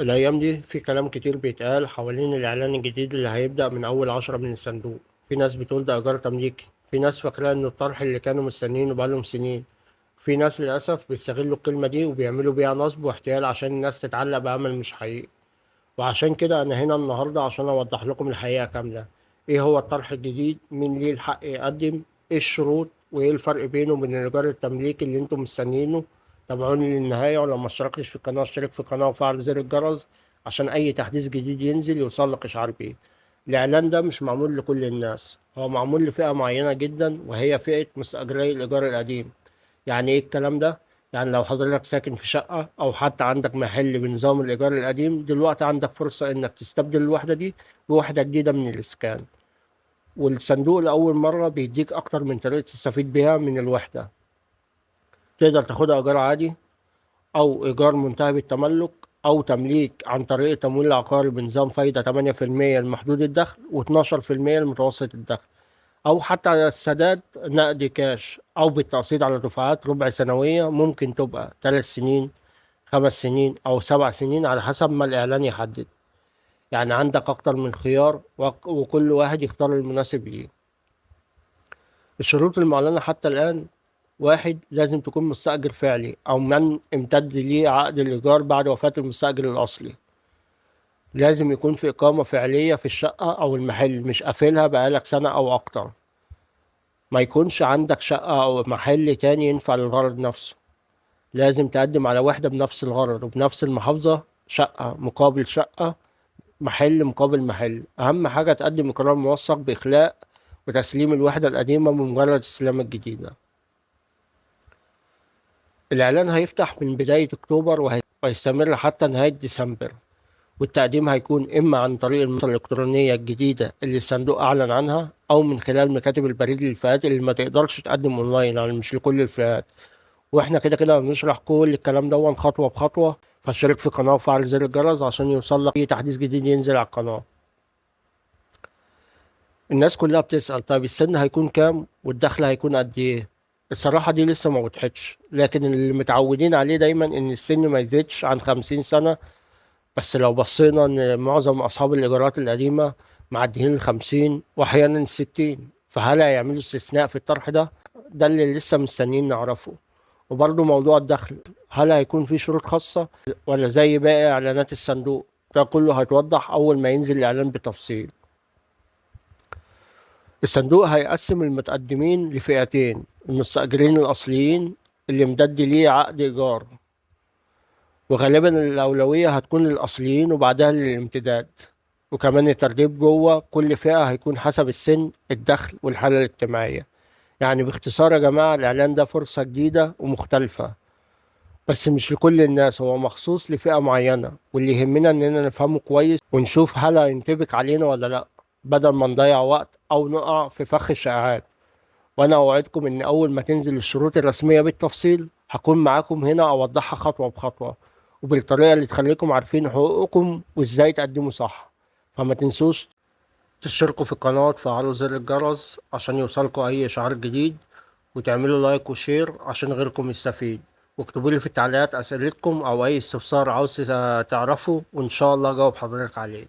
الأيام دي في كلام كتير بيتقال حوالين الإعلان الجديد اللي هيبدأ من أول 10 من الصندوق. في ناس بتقول ده إيجار تمليكي، في ناس فاكرة إنه الطرح اللي كانوا مستنيينه بقالهم سنين. في ناس للأسف بيستغلوا الكلمة دي وبيعملوا بيها نصب واحتيال عشان الناس تتعلق بأمل مش حقيقي. وعشان كده أنا هنا النهاردة عشان أوضح لكم الحقيقة كاملة. إيه هو الطرح الجديد؟ مين ليه الحق يقدم؟ إيه الشروط؟ وإيه الفرق بينه وبين الإيجار التمليكي اللي أنتم مستنيينه؟ تابعوني للنهاية، ولو ما اشتركتش في القناة اشترك في القناة وفعل زر الجرس عشان أي تحديث جديد ينزل يوصلك إشعار بيه. الإعلان ده مش معمول لكل الناس، هو معمول لفئة معينة جدا وهي فئة مستأجري الإيجار القديم. يعني إيه الكلام ده؟ يعني لو حضرتك ساكن في شقة أو حتى عندك محل بنظام الإيجار القديم، دلوقتي عندك فرصة إنك تستبدل الوحدة دي بوحدة جديدة من الإسكان. والصندوق لأول مرة بيديك أكتر من طريقة تستفيد بيها من الوحدة. تقدر تاخدها إيجار عادي، أو إيجار منتهي بالتملك، أو تمليك عن طريق التمويل العقاري بنظام فايدة 8% لمحدود الدخل و12% لمتوسط الدخل، أو حتى على السداد نقد كاش أو بالتقسيط على دفعات ربع سنوية، ممكن تبقى 3 سنين، 5 سنين أو 7 سنين على حسب ما الإعلان يحدد. يعني عندك أكتر من خيار وكل واحد يختار المناسب ليه. الشروط المعلنة حتى الآن: واحد، لازم تكون مستأجر فعلي أو من امتد ليه عقد الإيجار بعد وفاة المستأجر الأصلي. لازم يكون في إقامة فعلية في الشقة أو المحل، مش قافلها بقالك سنة أو أكتر. ما يكونش عندك شقة أو محل تاني ينفع للغرض نفسه. لازم تقدم على وحدة بنفس الغرض وبنفس المحافظة، شقة مقابل شقة، محل مقابل محل. أهم حاجة تقدم إقرار موثق بإخلاء وتسليم الوحدة القديمة بمجرد استلام الجديدة. الإعلان هيفتح من بداية أكتوبر وهيستمر حتى نهاية ديسمبر، والتقديم هيكون إما عن طريق المنصة الإلكترونية الجديدة اللي الصندوق أعلن عنها، أو من خلال مكاتب البريد للفئات اللي ما تقدرش تقدم أونلاين، يعني مش لكل الفئات. وإحنا كده كده هنشرح كل الكلام ده خطوة بخطوة، فاشترك في القناة وفعل زر الجرس عشان يوصلك أي تحديث جديد ينزل على القناة. الناس كلها بتسأل طيب السن هيكون كام والدخل هيكون قد إيه؟ الصراحة دي لسه ما وضحتش، لكن اللي متعودين عليه دايما إن السن ما يزيدش عن 50 سنة. بس لو بصينا إن معظم أصحاب الإيجارات القديمة معديين ال50 وأحيانا ال60، فهل هيعملوا استثناء في الطرح ده؟ ده اللي لسه مستنيين نعرفه. وبرضه موضوع الدخل، هل هيكون في شروط خاصة ولا زي باقي إعلانات الصندوق؟ ده كله هيتوضح أول ما ينزل الإعلان بتفصيل. الصندوق هيقسم المتقدمين لفئتين: المستأجرين الأصليين اللي امتد ليه عقد إيجار، وغالبا الأولوية هتكون للأصليين وبعدها للامتداد. وكمان الترتيب جوه كل فئة هيكون حسب السن، الدخل، والحالة الاجتماعية. يعني باختصار يا جماعة، الإعلان ده فرصة جديدة ومختلفة، بس مش لكل الناس، هو مخصوص لفئة معينة، واللي يهمنا إننا نفهمه كويس ونشوف هل هينطبق علينا ولا لأ، بدل ما نضيع وقت أو نقع في فخ الشائعات. وأنا أوعدكم إن أول ما تنزل الشروط الرسمية بالتفصيل هكون معاكم هنا أوضحها خطوة بخطوة، وبالطريقة اللي تخليكم عارفين حقوقكم وإزاي تقدموا صح. فما تنسوش تشتركوا في القناة وتفعلوا زر الجرس عشان يوصلكوا أي إشعار جديد، وتعملوا لايك وشير عشان غيركم يستفيد. واكتبوا لي في التعليقات أسئلتكم أو أي استفسار عاوز تعرفه، وإن شاء الله أجاوب حضرتك عليه.